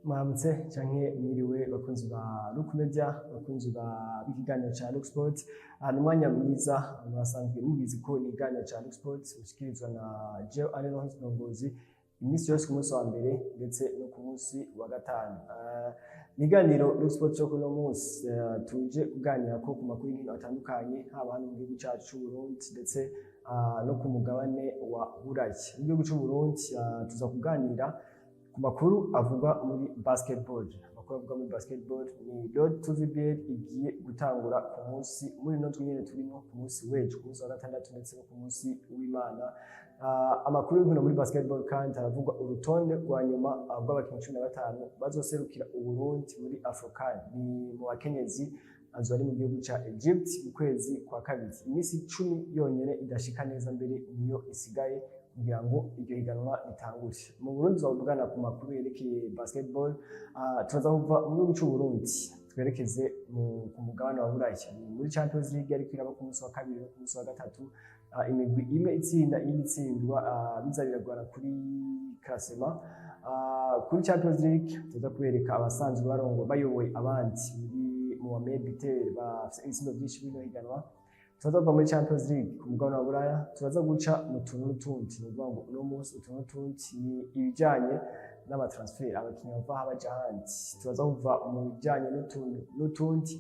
Mwaramutse canke mwiriwe bakunzi ba Look Media, bakunzi ba ikiganiro ca Look Sport. Ni umwanya mwiza mwasanzwe mubizi ko ni ikiganiro ca Look Sport ushikirizwa na Jewe Aleno Ndongozi imisi yose ku munsi wa mbere ndetse no ku munsi wa gatanu. Ni ikiganiro Look Sport cyo kuno munsi tuje kuganira ko ku makuru y'ibintu atandukanye haba hano mu gihugu cacu c'u Burundi ndetse no ku mugabane wa Burayi. Mu gihugu c'u Burundi tuza kuganira ku makuru avuga muri basketball. Amakuru avuga muri basketball ni Road to VBL igiye gutangura ku munsi muri no nyene turimo ku munsi w'ejo ku munsi wa gatandatu ndetse no ku munsi w'Imana. Amakuru y'inkono muri basketball kandi aravuga urutonde rwa nyuma rw'abakinyi 15 bazoserukira Uburundi muri Afrocan. Ni mu bakenyezi azari mu gihugu ca Egypt mu kwezi kwa kabiri. Imisi 10 yonyene idashika neza mbere niyo isigaye kugira ngo iryo higanwa ritangure. Mu Burundi tuzavugana ku makuru yerekeye basketball. Tuza kuva mu gihugu c'u Burundi twerekeze ku mugabane wa Burayi muri Champions League ariko iraba ku munsi wa kabiri no ku munsi wa gatatu. Imigwi imwe itsinda itsindwa bizabiragwana kuri classement. Kuri Champions League tuza kubereka abasanzwe bayoboye abandi muri mu Bitel bafite ibitsindo byinshi bino higanwa. Tuzaza muri Champions League ku mugabane wa Buraya turaza guca mu tuntu n'utundi n'uvuga ngo uno munsi utuntu n'utundi ni ibijanye n'amatransfer abakinyi bava baja ahandi. Turaza kuva mu bijanye n'utundi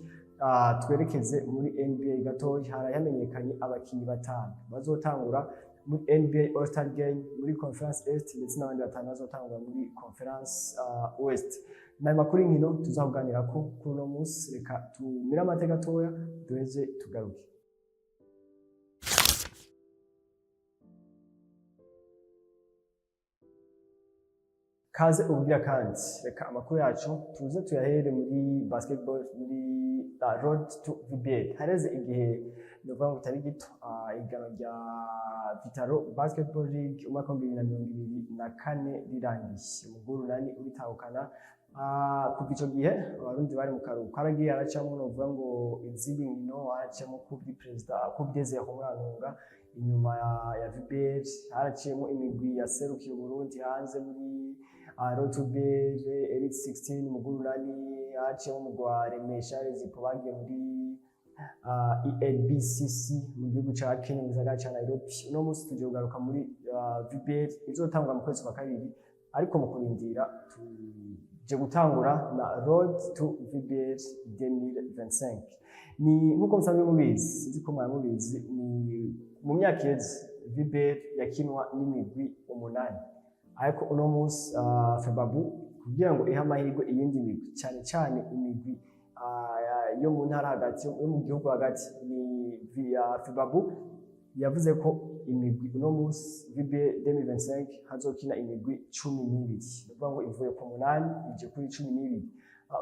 twerekeze muri NBA gatoyi. Harayamenyekanye abakinyi 5 bazotangura muri NBA All Star Game muri Conference Est ndetse n'abandi 5 bazotangura muri Conference West. Na makuru y'inkino tuzakuganira ko kuri uno munsi. Reka tumira amateka gatoya duheze tugaruke. Kaze ubugira kandi reka amakuru yacu tuze tuyahere muri basketball muri Road to VBL. Hareze igihe novuga ngo bitari gito igano rya Vitaro Basketball League umwaka wa 2024 rirangiye. Umuguru nani ubitahukana kuva ico gihe abarundi bari mu karuhuko haragiye aracamo novuga ngo izindi nkino aracamo kubwi president kubyeze yakomwanunga inyuma ya VBL. Haraciyemo imigwi yaserukiye Burundi hanze muri Road to VBL Elite 16 muguru nani haraciyemo mugwa Remesha Rezipo bagiye muri ELBCC mu gihugu ca Kenya mu gisagara ca Nairobi. Uno munsi tuje kugaruka muri VBL izotangwa mu kwezi kwa kabiri ariko mu kurindira tuje gutangura na Road to VBL 2025. Ni nkuko musanzwe mubizi sinzi ko mwamubizi ni mu myaka iheze VBL yakinwa n'imigwi 8 ariko uno munsi Febabu kugira ngo ihe amahirwe iyindi migwi cyane cyane imigwi yo mu ntara hagati yo mu gihugu hagati ni via Febabu yavuze ko imigwi uno munsi VBL 2025 hazokina imigwi 12. Bivuga ngo ivuye ku 8 ije kuri 12.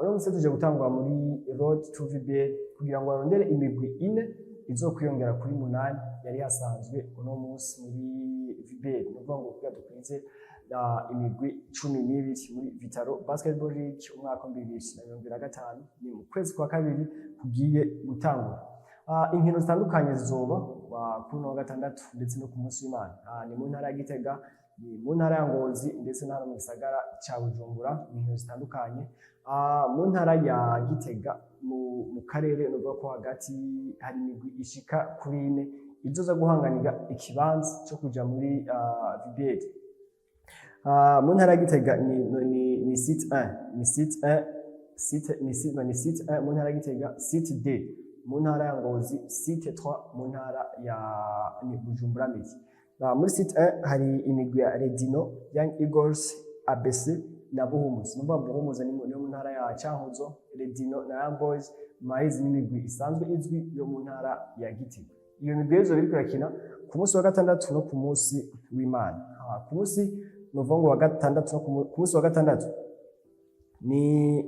Uno munsi tuje gutangwa muri Road to VBL kugira ngo barondere imigwi 4 izokwiyongera kuri 8 yari yasanzwe uno munsi muri VBL. Bivuga ngo kugira dukwize imigwi 12 muri Vitaro Basketball League umwaka wa 2025 ni mu kwezi kwa kabiri kugiye gutangura. Inkino zitandukanye zizoba kuri no gatandatu ndetse no ku munsi w'Imana. Ni mu ntara ya Gitega, ni mu ntara ya Ngozi ndetse n'ahandi mu gisagara ca Bujumbura. Inkino zitandukanye mu ntara ya Gitega mu karere no ko hagati hari imigwi ishika kuri 4 izoza guhanganira ikibanza cyo kuja muri VBL. Mu ntara ya Gitega ni site 1 ni site 1 mu ntara ya Gitega, site D mu ntara ya Ngozi, site 3 mu ntara ya Bujumbura miti. Muri site 1 hari imigwi ya Redino, Young Eagles, ABC na Buhumuza. Numva Buhumuza ni mu ntara ya Cankuzo, Redino na Young Boys Maize n'imigwi isanzwe izwi yo mu ntara ya Gitega. Iyo migwi zo biri kurakina ku munsi wa gatandatu no ku munsi w'Imana. Ku munsi novongo wa gatandatu no ku munsi wa gatandatu ni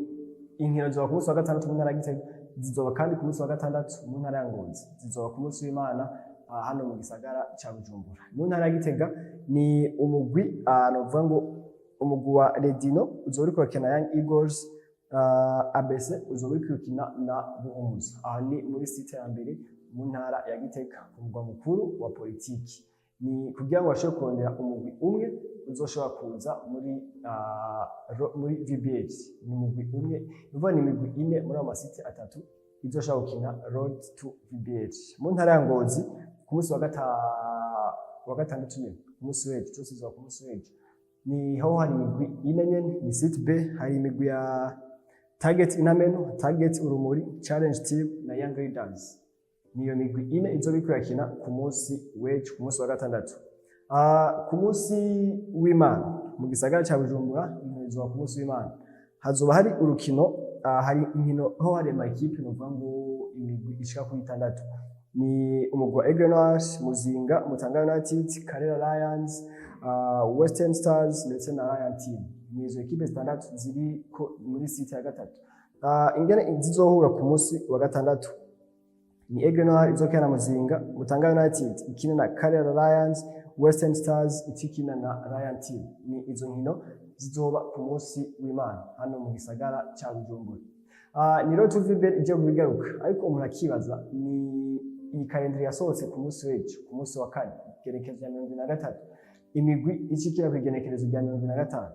inkino zo ku munsi wa gatandatu mu ntara ya Gitega, zizoba kandi ku munsi wa gatandatu mu ntara ya Ngozi, zizoba ku munsi w'Imana hano mu gisagara ca Bujumbura. Mu ntara ya Gitega ni umugwi novuga ngo umugwi wa Redino uzori kwakina Young Eagles, ABC uzori kwakina na Buhumuza. Ni muri site ya mbere mu ntara ya Gitega ku mugwa mukuru wa politiki. ni kugira ngo bashobore kurondera umugwi umwe uzoshobora kuza muri VBH. Ni umugwi umwe, uvuga ni imigwi ine muri ayo masite atatu izoshobora gukina Road to VBH. Mu ntara ya Ngozi ku munsi wa gatandatu nyene, ku munsi w'ejo, cyose ziba ku munsi w'ejo, niho hari imigwi ine nyene, ni site B, hari imigwi ya Target Inameno, Target Urumuri, Challenge Team na Young Leaders. Niyo migwi ine izoba irakina ku munsi w'ejo, ku munsi wa gatandatu. Ku munsi w'Imana mu gisagara ca Bujumbura, izoba ku munsi w'Imana, hazoba hari urukino, hari inkino ho hari ama equipe novuga ngo imigwi ishika kuri 6. Ni umugwi wa Aigle Noir, Muzinga, Mutanga United, Karera Lions, Western Stars ndetse na Lion Team. Ni izo equipe 6 ziri muri site ya gatatu. Ingene zizohura ku munsi wa gatandatu, ni Aigle Noir izokina na Muzinga, Mutanga United ikina na Karera Lions, Western Stars ikina na Lion Team. Ni izo nkino zizoba ku munsi w'Imana hano mu gisagara ca Bujumbura. Ni Road to VBH ije kubigaruka, ariko umuntu akibaza ni iyi kalendari yasohotse ku munsi w'ejo, ku munsi wa kane, igenekerezo rya 23, imigwi ikikira ku igenekerezo rya 25.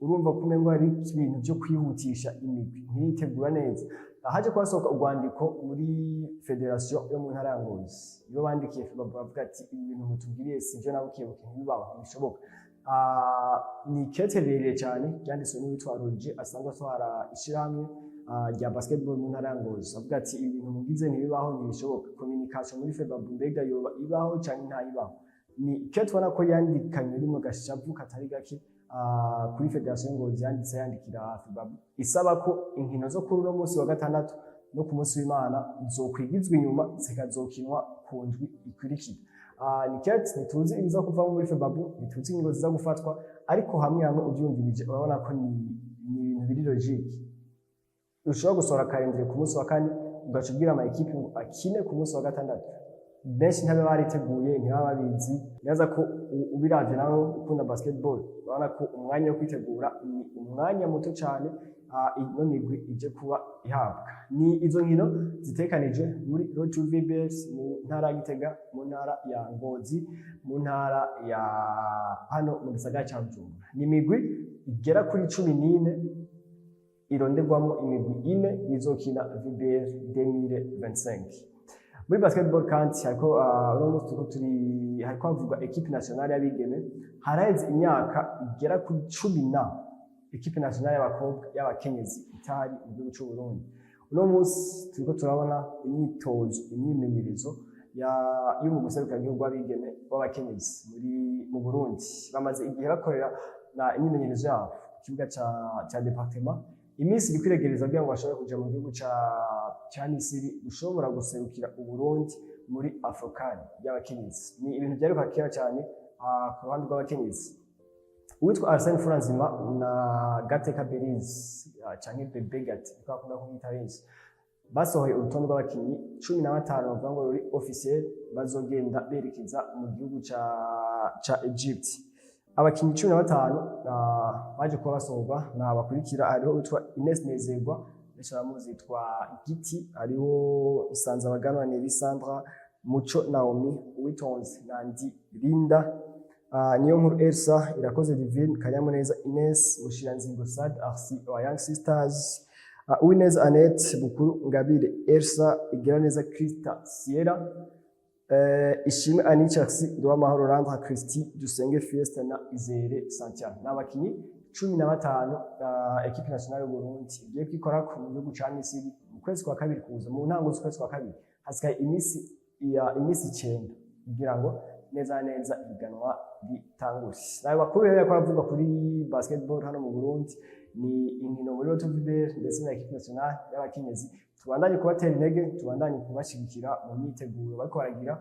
Urumva ko umengo ari ibintu byo kwihutisha imigwi ntiyitegura neza. Haje kwasohoka urwandiko muri federation yo mu ntara ya Ngozi, iyo bandikiye FEBAB bavuga ati ibi bintu mutubwiriye sivyo nabukebuke ntibibaho, ntibishoboka. Ni kete rirerire cyane ryanditswe n'uwitwa Roger asanzwe atwara ishirahamwe rya basketball mu ntara ya Ngozi, avuga ati ibi bintu mugize ntibibaho, ntibishoboka. Communication muri FEBAB mbega yoba ibaho cyangwa ntayibaho. Ni kete ubona ko yandikanye rimwe gashavu katari gake kuri federation Ngozi, yanditse yandikira FEBAB isaba ko inkino zo kuri uno munsi wa gatandatu no ku munsi w'Imana zokwigizwa inyuma zikazokinwa ku ndwi ikurikira. Ni kete ntituzi ibiza kuva muri FEBAB, ntituzi ingingo ziza gufatwa, ariko hamwe ubyumvirije urabona ko ni ibintu biri logique. Ushobora gusohora kalendari ku munsi wa kane ugacubwira ama equipe akine ku munsi wa gatandatu. Benshi ntabe bariteguye, ntibaba babizi. Yaza ko ubiravye nawe ukunda basketball, urabona ko umwanya wo kwitegura ni umwanya muto cyane ino migwi ije kuba ihabwa. Ni izo nkino zitekanije muri Road to VBH mu ntara ya Gitega, mu ntara ya Ngozi, mu ntara ya hano mu gisagara ca Bujumbura. Ni imigwi igera kuri 14 ironderwamo imigwi ine izokina VBH 2025. Muri basketball kandi hariko hariko havugwa equipe nationale y'abigeme, haraheze imyaka igera kuri 10 equipe nationale y'abakobwa y'abakenyezi itari mu gihugu cy'u Burundi. Uno munsi turiko turabona imyimenyerezo y'umugwi serukiragihugu w'abigeme w'abakenyezi mu Burundi. Bamaze igihe bakorera na imyimenyerezo yabo ku kibuga ca departement. Iminsi iri kwiregereza kugira ngo bashobore kuja mu gihugu ca Misiri gushobora guserukira Uburundi muri Afrocan y'abakenyezi. Ni ibintu byaruka kera cyane ku ruhande rw'abakenyezi. Uwitwa Arsene Furanzima na Gateka Berize canke Bebe Gati bakunda kumwita benshi, basohoye urutonde rw'abakinyi 15 bavuga ngo ruri officiel bazogenda berekeza mu gihugu ca Egypt. Abakinyi 15 baje kuba basohorwa na bakurikira, hariho witwa Ines Nezerwa, Besharamuzi yitwa Giti, hariho Isanzabaganwa Nelisandra, Muco Naomi, Uwitonze Nandi Linda, Niyonkuru Elsa, Irakoze Divine, Kanyamuneza Ines, Mushiranzingo Sad Arsi wa Young Sisters, Uwineza Annette, Bukuru Ngabire Elsa, Igiraneza Krista Sierra, Ishimwe Anichaksi, Duwamahoro Randra Christy, Dusenge Fiesta na Izere Santiago. N'abakinyi 15 equipe nationale y'u Burundi igiye kwikora ku gihugu ca Misiri mu kwezi kwa kabiri kuza, mu ntango z'ukwezi kwa kabiri hasigaye imisi 9 kugira ngo neza iganwa bitangure. Nayo bakuru rero ko bavuga kuri basketball hano mu Burundi ni inkino muri Road to VBH ndetse na equipe nationale y'abakenyezi. Tubandanye kubatera intege, tubandanye kubashigikira mu myiteguro bariko baragira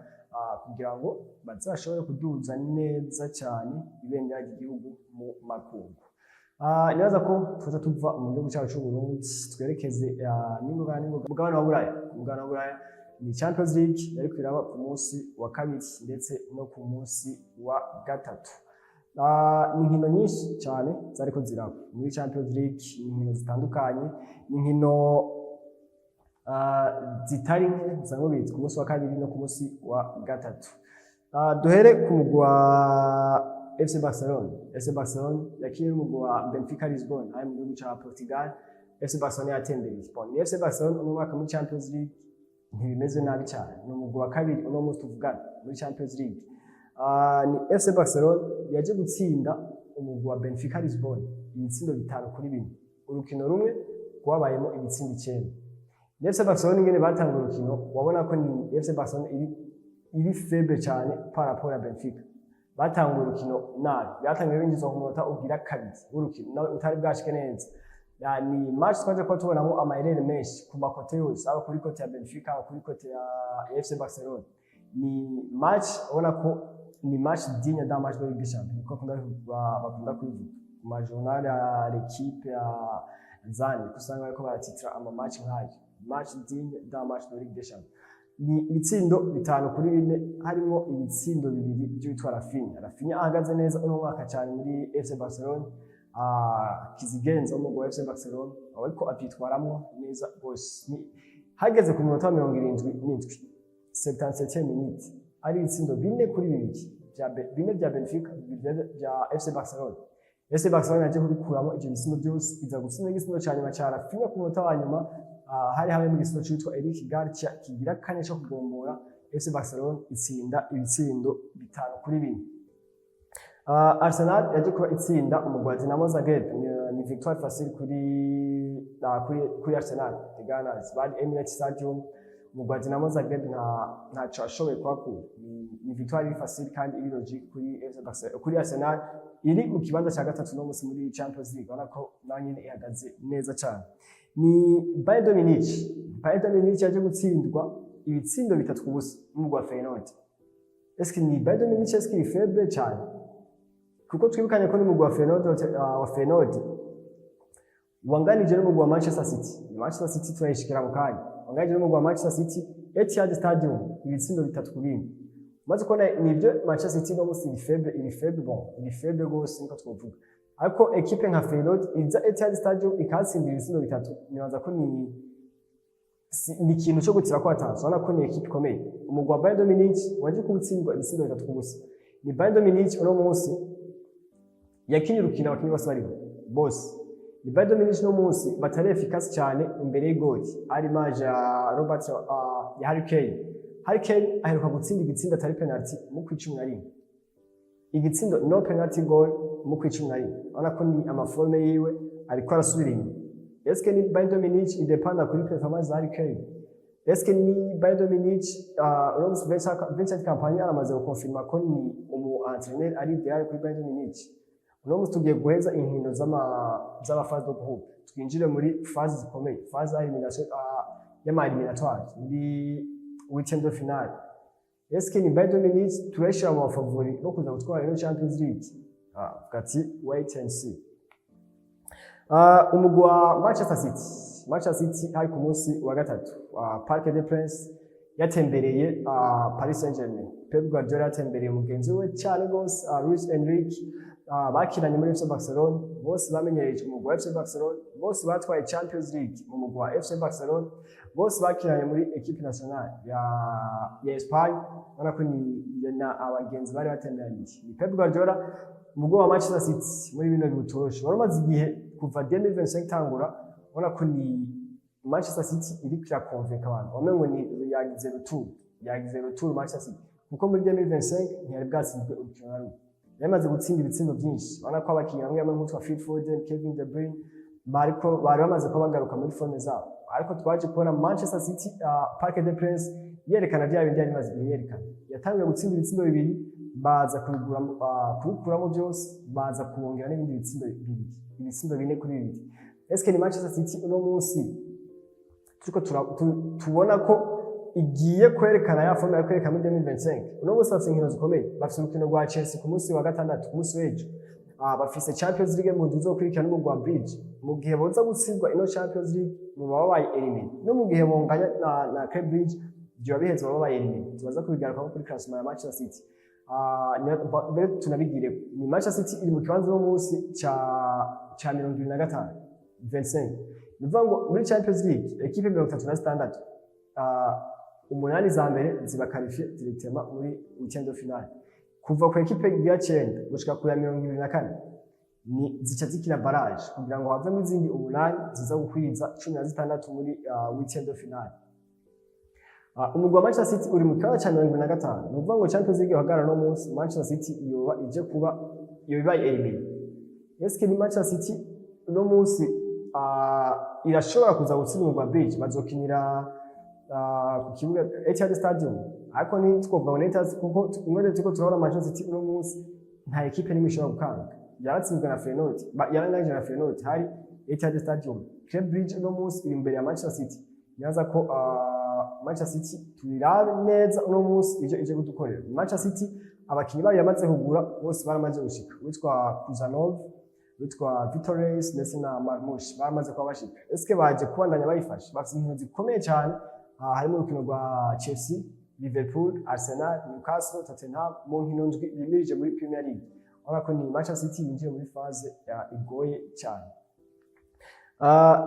kugira ngo bazashobore kuduza neza cyane ibendera ry'igihugu mu makungu. Nibaza ko tuza tuva mu gihugu cyacu cy'u Burundi twerekeze mugabane wa Buraya. Mugabane wa Buraya ni Champions League yari kwiraba ku munsi wa kabiri ndetse no ku munsi wa gatatu. Ni inkino nyinshi cyane zariko ziraba muri Champions League, ni inkino zitandukanye, ni inkino zitari nke, usanga bitwa ku munsi wa kabiri no ku munsi wa gatatu. Duhere ku mugwi wa FC Barcelona. FC Barcelona yakiriye umugwi wa Benfica Lisbon ari mu gihugu ca Portugal. FC Barcelona yatembereye Lisbon. Ni FC Barcelona uno mwaka muri Champions League ntibimeze nabi cyane. Ni umugwi wa kabiri uno munsi tuvugana muri Champions League. Ni FC Barcelona yaje gutsinda umugwi wa Benfica Lisbon ibitsindo 5-4. Urukino rumwe rwabayemo ibitsindo 9. Ni FC Barcelona ingene batanga urukino wabona ko ni FC Barcelona iri faible cyane par rapport à Benfica. Batanga urukino nabi. Yatangiye binjiza ku munota ugira kabiri urukino utari bwashike neza. Ni match twaje ko tubonamo amayirere menshi ku makote yose aba kuri kote ya Benfica aba kuri kote ya FC Barcelona. Ni match ubona ko ni match digne d'un match de Ligue des Champions ko bakunda kuvuga ku majournal ya l'équipe ya Zani kusanga ariko baratitra ama match nkayo match digne d'un match de Ligue des Champions. Ni ibitsindo 5-4 harimo ibitsindo 2 by'utwa Rafinha ahagaze neza uno mwaka cyane muri FC Barcelona. Kizigenza umugwi wa FC Barcelona ariko atitwaramo neza bose. Hageze ku minota 77 77 minutes ari ibitsindo 4-2 bya Benfica bya FC Barcelona. FC Barcelona yaje kubikuramo ibyo bitsindo byose iza gutsinda igitsindo cyane macara Rafinha ku munota wa nyuma. Hari hamwe mu gitsindo cyitwa Eric Garcia kigira kane cyo kugombora FC Barcelona itsinda ibitsindo 5-4. Arsenal yaje kuba itsinda umugwi Dinamo Zagreb ni victoire facile kuri Arsenal the Gunners bari Emirates Stadium. Umugwi Dinamo Zagreb ntaco ashoboye kwakura ni victoire facile kandi iri logique kuri Arsenal iri mu kibanza cya gatatu no musi muri Champions League ubona ko nanyine ihagaze neza cyane. Ni Bayern Munich yaje gutsindwa ibitsindo 3-0 umugwi wa Feyenoord. Est-ce que ni Bayern Munich est-ce qu'il est faible cyane kuko twibukanye ko ni umugwi wa Feyenoord wanganije n'umugwi wa Manchester City. Manchester City turayishikira mu kanya wanganije n'umugwi wa Manchester City Etihad Stadium ibitsindo 3-0. Maze ko nibyo Manchester City no musi iri faible gose niko twovuga ariko equipe nka Feyenoord iza Etihad Stadium ikatsindira ibitsindo 3 nibaza ko ni ikintu cyo gutira ko atanze ubona ko ni equipe ikomeye. Umugwi wa Bayern Munich waje kubutsindwa ibitsindo 3-0. Ni Bayern Munich uno munsi yakinye urukino abakinyi bose bari bose. Ni Bayern Munich no munsi batari efficace cyane imbere y'igoli ari maje ya Robert ya Harry Kane. Harry Kane aheruka gutsinda igitsinda atari penalty mu ku 11. Igitsindo no penalty goal mu ku 11. Ubona ko ni amaforme yiwe ariko arasubira inyuma. Est-ce que ni Bayern Munich idependa kuri performance za Harry Kane? Est-ce que ni Bayern Munich Rose Vincent Kompany aramaze gukonfirma ko ni entraîneur ari ideal kuri Bayern Munich? Uno musi tugiye guheza inkino z'aba phase de groupe twinjire muri phase zikomeye phase elimination y'ama eliminatoire muri huitième de finale. Est-ce que ni Bayern Munich turashira mu favori no kuza gutwara ino Champions League? Kati wait and see. Umugwi wa Manchester City hari ku munsi wa gatatu Parc des Princes yatembereye Paris Saint-Germain. Pep Guardiola yatembereye mugenzi we cyane gose Luis Enrique. Bakiranye muri FC Barcelona bose bamenyereje umugwi wa FC Barcelona bose batwaye Champions League mu mugwi wa FC Barcelona bose bakiranye muri equipe nationale ya Espagne. Ubona ko ni abagenzi bari batemberanye. Ni Pep Guardiola umugwi wa Manchester City muri bino bitoroshe baramaze igihe kuva 2025 tangura. Ubona ko ni Manchester City iri kya convaincre abantu wamengo ni yagize retour Manchester City kuko muri 2025 ntiyari bwatsinzwe urukino rumwe. Yamaze gutsinda ibitsindo byinshi. Ubona ko abakinnyi bamwe nk'utwa Phil Foden, Kevin De Bruyne bari bamaze ko bagaruka muri forme zabo. Ariko twaje kubona Manchester City Parc des Princes yerekana bya bindi yari maze yerekana. Yatangiye gutsinda ibitsindo 2 baza kubikuramo byose baza kubongera n'ibindi ibitsindo 4-2. Est-ce que ni Manchester City uno munsi turiko tubona ko igiye kwerekana ya forme yakwerekana muri 2025? Uno munsi bafite inkino zikomeye. Bafite urukino rwa Chelsea ku munsi wa gatandatu ku munsi w'ejo. Bafise Champions League mu nzu zo kurikirana n'umugwi wa Bridge. Mu gihe boza gutsindwa ino Champions League mu babaye elimine no mu gihe bonganya na Club Bridge byo biheze babaye elimine. Tubaza kubigaruka kuri classement ya Manchester City. Tunabigire ni Manchester City iri mu kibanza no munsi cha 25 25. Nivuga ngo muri Champions League equipe 36 umunani za mbere ziba qualifié directement muri weekend de finale kuva ku equipe ya 9 gushika ku ya 24 ni zica zikina barrage kugira ngo havemo izindi umunani ziza gukwiza 16 muri weekend de finale. Umugwi wa Manchester City uri mu kibanza ca 25 nuvuga ngo Champions League yohagarara no munsi Manchester City yoba ije kuba yobaye elimine. Eske ni Manchester City no munsi irashobora kuza gutsindwa bridge bazokinira ku kibuga Etihad Stadium ariko ni twovuga ngo Etihad kuko ingode tuko turabona Manchester City no munsi nta equipe nimwe ishobora gukanga yaratsinzwe na Feyenoord yarangije na Feyenoord hari Etihad Stadium Club Bridge no munsi iri imbere ya Manchester City nyaza ko Manchester City turirabe neza no munsi ije gudukorera Manchester City abakinyi bari yamaze kugura bose baramaze gushika witwa Kuzanov witwa Victor Reis ndetse na Marmoush baramaze kuba bashika eske baje kubandanya bayifashe bafite inkino zikomeye cyane harimo urukino rwa Chelsea Liverpool Arsenal Newcastle Tottenham mu nkino ndwi bimirije muri Premier League urako ni Manchester City yinjiye muri phase igoye cyane.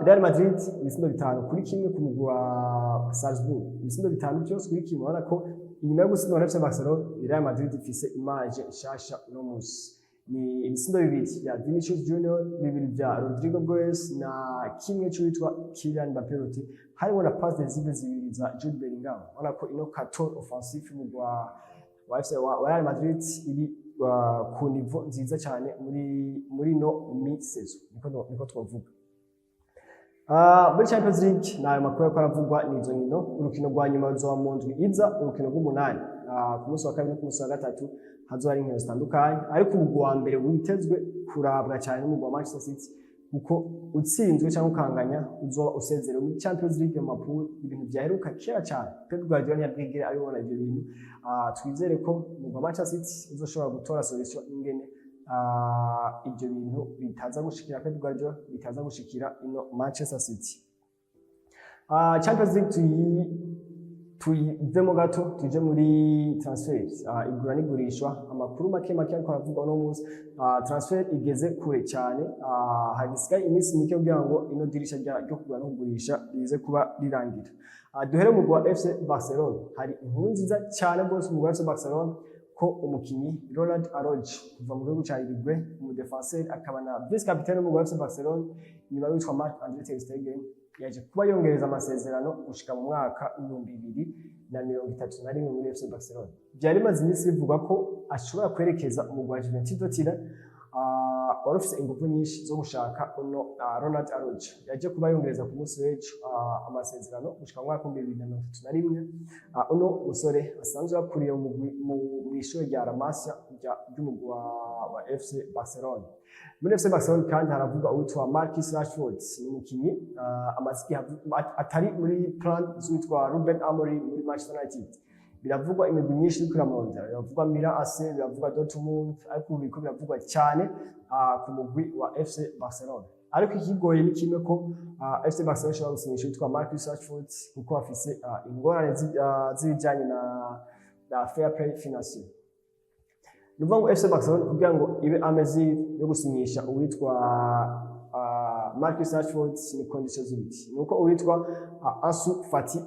Real Madrid ibisindo 5 kuri kimwe ku mugwi wa Salzburg ibisindo 5 byose kuri kimwe urako inyuma yo gutsindwa na FC Barcelona Real Madrid ifise image nshasha no munsi ni ibisindo 2 ya Vinicius Junior 2 bya Rodrigo Goes na kimwe cyitwa Kylian Mbappé harimo na pass decisive 2 za Jude Bellingham urako ino carton offensive mu wa Real Madrid iri ku niveau nziza cyane muri no mid-season niko twavuga. Muri Champions League nayo makuru ko aravugwa nizo nkino urukino rwa nyuma ruzoba mu ndwi iza urukino rw'umunani ku munsi wa kabiri ku munsi wa gatatu hazo hari inkino zitandukanye ariko umugwi wa mbere witezwe kurabwa cyane n'umugwi wa Manchester City kuko utsinzwe cyangwa ukanganya uzoba usezere muri Champions League mu mapuro ibintu byaheruka kera cyane Pep Guardiola ntiyabwigera abibona ibyo bintu twizere ko umugwi wa Manchester City uzoshobora gutora solution ingene ibyo bintu bitaza gushikira Pep Guardiola bitaza gushikira ino Manchester City. Champions League tuyivemo gato tuje muri transfers igura n'igurishwa amakuru make ariko aravugwa no munsi transfer igeze kure cyane hagisigaye iminsi mike kugira ngo ino dirisha ryo kugura no kugurisha rize kuba rirangira. Duhere mu gwa FC Barcelona hari inkuru nziza cyane bose mu gwa FC Barcelona ko umukinyi Ronald Araujo kuva mu gihugu cya Uruguay mu defenseur akaba na vice capitaine mu FC Barcelona nyuma y'utwa Marc-André ter Stegen yaje kuba yongereza amasezerano gushika mu mwaka 2031 muri FC Barcelona. Byari maze iminsi bivuga ko ashobora kwerekeza umugwi wa Juventus Tutina wari ufite ingufu nyinshi zo gushaka Ronald Araujo yaje kuba yongereza ku munsi w'ejo amasezerano gushika mu mwaka 2031 uno musore asanzwe yakuriye mu ishuri rya La Masia ry'umugwi wa FC Barcelona. Muri FC Barcelona kandi haravuga uwitwa Marcus Rashford ni umukinyi amaziki atari muri plan z'uwitwa Ruben Amorim muri Manchester United biravugwa imigwi myinshi kuri Ramonda biravugwa Milan AC biravugwa Dortmund ariko biko biravugwa cyane ku mugwi wa FC Barcelona ariko ikigoye ni kimwe ko FC Barcelona ishobora gusinyisha uwitwa Marcus Rashford kuko afise ingorane z'ibijyanye na fair play financier. Nuvuga ngo FC Barcelona kugira ngo ibe amezi yo gusinyisha uwitwa Marcus Rashford ni conditions z'ibiti nuko uwitwa Ansu Fati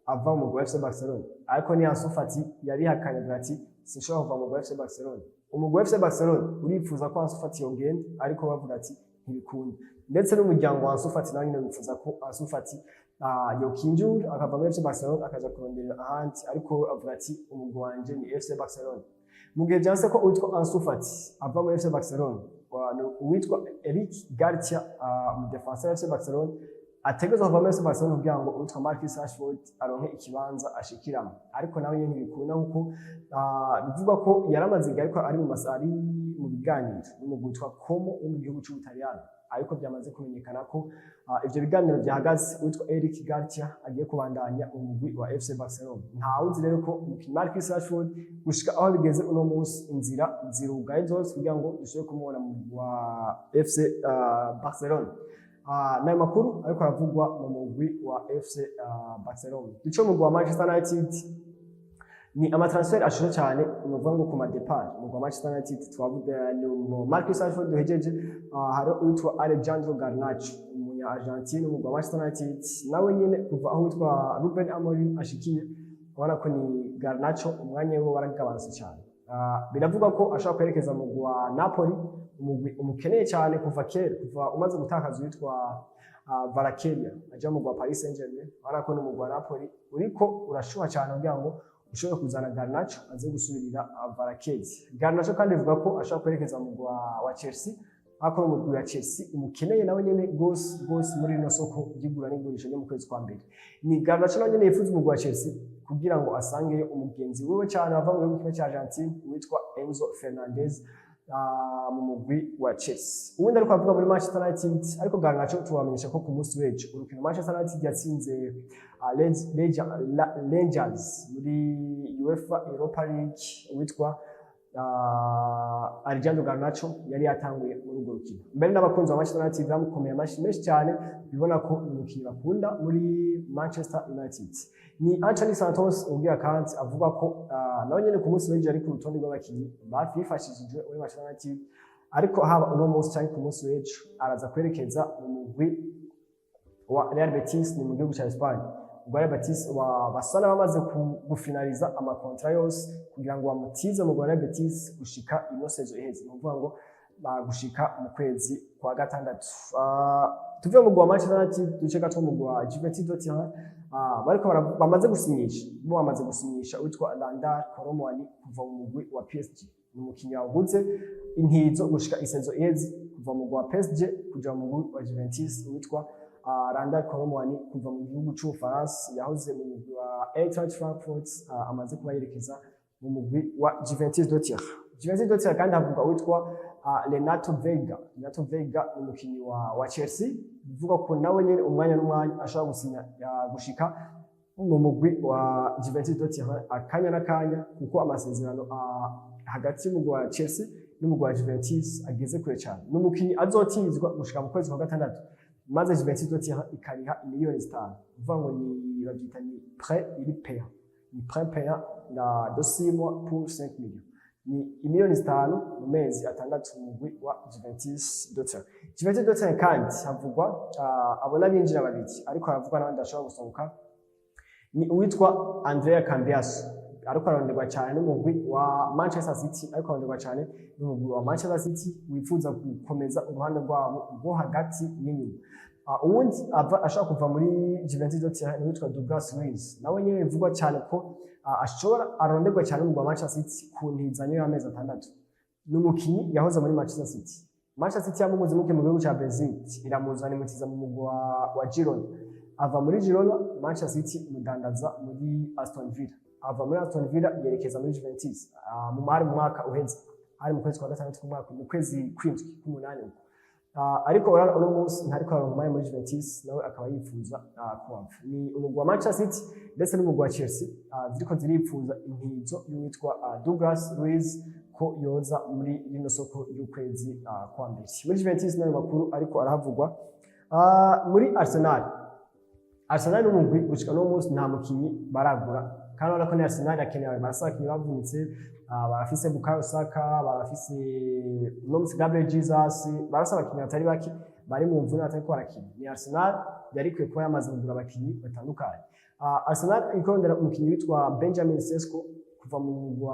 ava mu FC Barcelona ariko ni Ansu Fati yabihakanye ati sinshobora kuva mu FC Barcelona. Umugwi FC Barcelona urifuza ko Ansu Fati yogenda ariko bavuga ati ntibikunda ndetse n'umuryango wa Ansu Fati nawe nyine wifuza ko Ansu Fati yokinjura akava mu FC Barcelona akaja kurondera ahandi ariko avuga ati umugwi wanje ni FC Barcelona. Mu gihe byanse ko uwitwa Ansu Fati ava mu FC Barcelona uwitwa Eric Garcia mu defenseur FC Barcelona ategeza kuva muri FC Barcelona kugira ngo uwitwa Marcus Rashford aronke ikibanza ashikiramo ariko nawe nyine ntibikunda kuko bivuga ko yaramaze ariko ari mu masari mu biganiro n'umugwi witwa Como wo mu gihugu cy'Ubutaliyani ariko byamaze kumenyekana ko ivyo biganiro byahagaze uwitwa Eric Garcia agiye kubandanya umugwi wa FC Barcelona. Ntawuzi rero ko Marcus Rashford gushika aho bigeze uno munsi inzira zirugaye zose kugira ngo dushobore kumubona mu wa FC Barcelona. Nayo makuru ariko aravugwa mu mugwi wa FC Barcelona. Duco mu wa Manchester United ni amatransfer ashushe cyane nuvuga ngo ku madepart mu Manchester United twavuga no Marcus Rashford duhejeje hari uwitwa Alejandro Garnacho umunya Argentine mu Manchester United nawe nyine kuva aho witwa Ruben Amorim ashikiye ubona ko ni Garnacho umwanya we waragabanutse cyane. Biravuga ko ashobora kwerekeza mu mugwi wa Napoli, umugwi umukeneye cyane kuva kera, kuva umaze gutakaza witwa Kvaratskhelia aja mu mugwi wa Paris Saint-Germain. Ubona ko n'umugwi wa Napoli uriko urashuha cyane kugira ngo ushobora kuzana Garnacho aze gusubirira Kvaratskhelia. Garnacho kandi bivuga ko ashobora kwerekeza mu mugwi wa Chelsea, akora umugwi wa Chelsea umukeneye nawe nyene gose muri no soko ry'igura n'igurisha ryo mu kwezi kwa mbere. Ni Garnacho nawe nyene yifuza umugwi wa Chelsea kugira ngo asangeyo umugenzi wewe cyane ava mu gihugu cya Argentine witwa Enzo Fernandez mu mugwi wa Chelsea. Ubundi ariko avuga muri Manchester United, ariko Garnacho tubamenyesha ko ku munsi w'ejo urukino Manchester United yatsinze Rangers muri UEFA Europa League witwa Alejandro Garnacho yari yatanguye muri urwo rukino. Mbere n'abakunzi ba Manchester United bamukomeye amashi menshi cyane, bibona ko umukino bakunda muri Manchester United. Ni Anthony Santos ubwira kandi avuga ko nawe nyene ku munsi w'ejo ari ku rutonde rw'abakinyi bafifashishijwe muri Manchester United, ariko haba uno munsi cyangwa ku munsi w'ejo araza kwerekeza mu mugwi wa Real Betis ni mu gihugu cya Espagne. Real Betis basana bamaze gufinaliza amakontra yose kugira ngo bamutize mu Real Betis gushika ino sezo iheze, ni ukuvuga ngo bagushika mu kwezi kwa gatandatu. Tuvuye mu mugwi wa Manchester United duce gato mu mugwi wa Juventus de Turin, bariko bamaze gusinyisha witwa Randal Colomwani kuva mu mugwi wa PSG. Ni umukinyi waguze intizo gushika isezo iheze kuva mu mugwi wa PSG kuja mu mugwi wa Juventus witwa Randal Colomwani kuva mu gihugu cy'Ubufaransa, yahoze mu mugwi wa Eintracht Frankfurt, amaze kuba yerekeza mu mugwi wa Juventus de Turin. Juventus de Turin kandi havuga witwa Renato Veiga. Renato Veiga ni umukinyi wa Chelsea, bivuga ko nawe nyene umwanya n'umwanya ashobora gusinya gushika mu mugwi wa Juventus de Turin akanya n'akanya, kuko amasezerano hagati y'umugwi wa Chelsea n'umugwi wa Juventus ageze kure cyane. N'umukinyi azotizwa gushika mu kwezi kwa gatandatu, maze Juventus de Turin ikariha miliyoni 5. Bivuga ngo ni babyita ni prêt ili payant. Ni prêt payant de 6 mois pour 5 millions. Ni miliyoni 5 mu mezi atandatu mu mugwi wa Juventus de Turin. Juventus de Turin kandi havugwa abona binjira babiri, ariko haravugwa n'abandi bashobora gusohoka. Ni uwitwa Andrea Cambiaso, ariko aronderwa cyane n'umugwi wa Manchester City, ariko aronderwa cyane n'umugwi wa Manchester City wifuza gukomeza uruhande rwabo rwo hagati n'inyuma. Uwundi ashobora kuva muri Juventus de Turin witwa Douglas Luiz, nawe nyine bivugwa cyane ko ashobora aronderwa cyane n'umugwi wa Manchester City ku ntizanyo y'amezi atandatu. N'umukinyi yahoze muri Manchester City. Manchester City yamuguze mu gihugu cya Brazil, iramuzana imutiza mu mugwi wa Girona. Ava muri Girona, Manchester City imudandaza muri Aston Villa. Ava muri Aston Villa yerekeza muri Juventus mu mwaka uheze, ari mu kwezi kwa gatandatu k'umwaka, mu kwezi k'umunani. Ariko uno munsi ntariko arongomaye muri Juventus, nawe akaba yifuza kuhava. Ni umugwi wa Manchester City ndetse n'umugwi wa Chelsea ziriko zirifuza intizo y'uwitwa Douglas Luiz ko yoza muri rino soko y'ukwezi kwa mbere. Muri Juventus nayo makuru ariko arahavugwa. Muri Arsenal n'umugwi gushika no munsi nta mukinyi baragura, kandi urabona ko ni Arsenal akeneye abakinyi bavunitse, barafise Bukayo Saka, barafise Gabriel Jesus, barasaba abakinyi batari bake bari mu mvune batari ko barakina. Ni Arsenal yari kwiye kuba yamaze kugura abakinyi batandukanye. Arsenal ikondera umukinyi witwa Benjamin Sesko kuva mu mugwi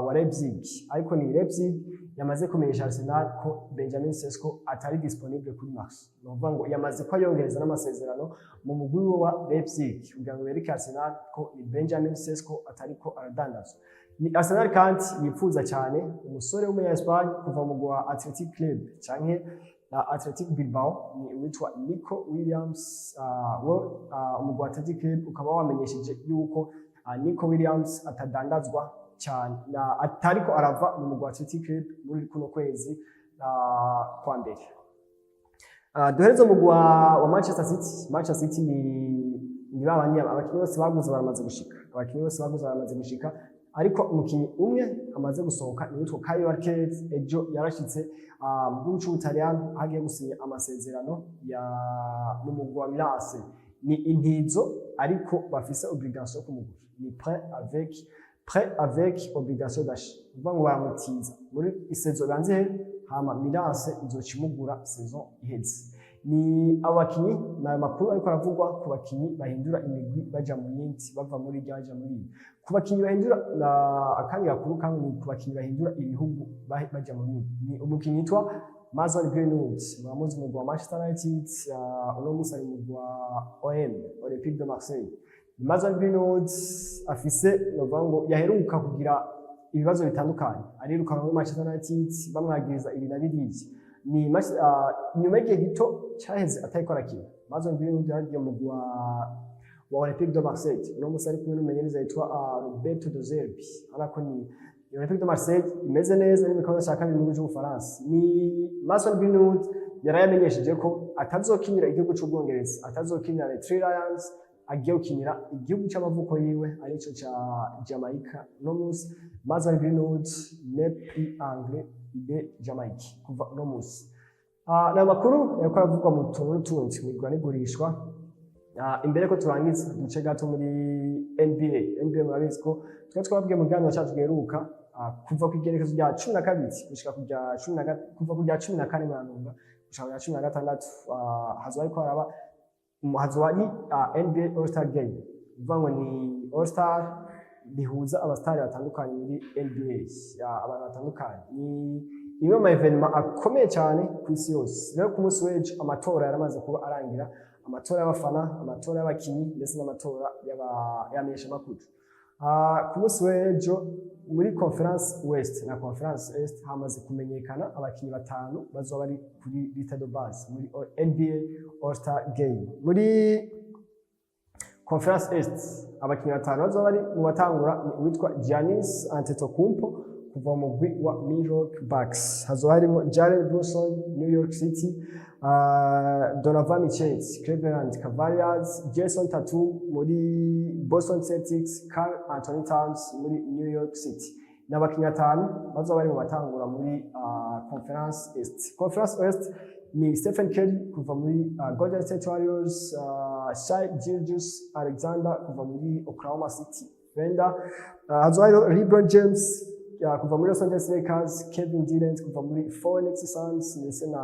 wa Leipzig, ariko ni Leipzig yamaze kumenyesha Arsenal ko Benjamin Sesko atari disponible kuri Mars. No vuga ngo yamaze ko yongereza n'amasezerano mu mugwi wa Leipzig kugira ngo bereke Arsenal ko ni Benjamin Sesko atariko aradandazwa. Ni Arsenal kandi yifuza cyane umusore w'umunya Espagne kuva mu mugwi wa Athletic Club canke Athletic Bilbao, ni witwa Nico Williams. Umugwi wa Athletic Club ukaba wamenyesheje yuko Nico Williams atadandazwa cyane, atariko arava mu mugwi wa Athletic Club muri kuno kwezi kwa mbere. Duhereze mu mugwi wa Manchester City. Manchester City ni babanye abakinyi bose baguze baramaze gushika, ariko umukinyi umwe amaze gusohoka ni witwa Kyle Walker. Ejo yarashitse mu gihugu cy'Ubutaliyano hagiye gusinya amasezerano mu mugwi wa Milan AC. Ni intizo ariko bafise obligation yo kumugura, ni prêt avec obligation d'achat. Uvuga ngo baramutiza muri isezo banze hama Milan AC izocimugura saison iheze. ni abakinyi na makuru ariko aravugwa ku bakinyi bahindura imigwi baja mu yindi bava muri rya baja muri ku bakinyi bahindura akandi gakuru kamwe ni ku bakinyi bahindura ibihugu baja mu yindi ni umukinyi yitwa Mason Greenwood mwamuzi mu wa Manchester United uno musi ari mu wa OM Olympique de Marseille. Mason Greenwood afise novango yaheruka kugira ibibazo bitandukanye arirukanwa muri Manchester United bamwagiriza ibi na biriya ni nyuma y'igihe gito cyaheze atariko arakina. Mason Greenwood yagiye mu wa Olympique de Marseille uno musi ari kumwe n'umumenyereza yitwa Roberto De Zerbi ariko ni Olympique de Marseille imeze neza ni mikono cyaka mu gihugu cy'Ubufaransa. Ni Mason Greenwood yarayamenyesheje ko atazokinira igihugu cy'Ubwongereza atazokinira les Three Lions agiye gukinira igihugu cy'amavuko yiwe arico ca Jamaica. No musi Mason Greenwood nepi anglais de Jamaica kuva no musi na makuru yako aravugwa mu tuntu n'utundi mwigwa n'igurishwa. Imbere ko turangiza duce gato muri NBA murabizi ko twabwiye mu gano cyacu geruka kuva ku igerekezo rya 12 gushika ku rya 10 kuva ku rya 14 mwanunga gushika ku rya 16 hazwa ariko araba hazwari NBA All Star Game uvango ni All Star bihuza abastari batandukanye muri NBA abantu batandukanye ni imwe mu evenement akomeye cyane ku isi yose. Rero ku munsi w'ejo amatora yaramaze kuba arangira amatora y'abafana amatora y'abakinyi ndetse n'amatora y'abamenyesha makuru. Ku munsi w'ejo muri Conference West na Conference East hamaze kumenyekana abakinyi batanu bazoba bari kuri liste de base muri NBA All Star Game. Muri Conference East abakinyi batanu bazoba bari mu batangura witwa Giannis Antetokounmpo kuva mu mugwi wa Milwaukee Bucks. Hazoba harimo Jalen Brunson New York City, Donovan Mitchell Cleveland Cavaliers, Jason Tatum muri Boston Celtics, Karl Anthony Towns muri New York City. N'abakinyi batanu bazoba bari mu batangura muri Conference East. Conference West ni Stephen Curry kuva muri Golden State Warriors, Shai Gilgeous-Alexander kuva muri Oklahoma City Thunder, hazoba LeBron James kuva muri Los Angeles Lakers, Kevin Durant kuva muri Phoenix Suns ndetse na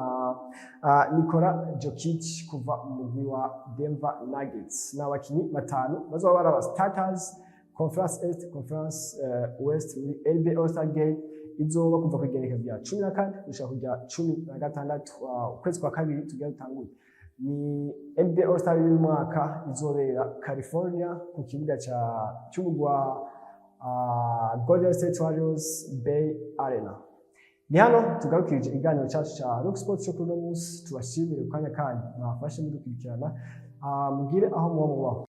Nikola Jokic kuva mu mugwi wa Denver Nuggets. N'abakinyi batanu bazoba bari aba starters Conference East Conference West muri NBA All Star Game izoba kuva ku igerekezo rya 14 gushika ku rya 16 ukwezi kwa kabiri tugiye gutangura. Ni NBA All Star y'uyu mwaka izobera California ku kibuga cy'umugwa Golden State Warriors Bay Arena. Ni hano tugarukirije ikiganiro cyacu cya Rock Sports cyo kuri uno munsi. Tubashimire kanya mwafashe mudukurikirana mugire aho muba mubaho.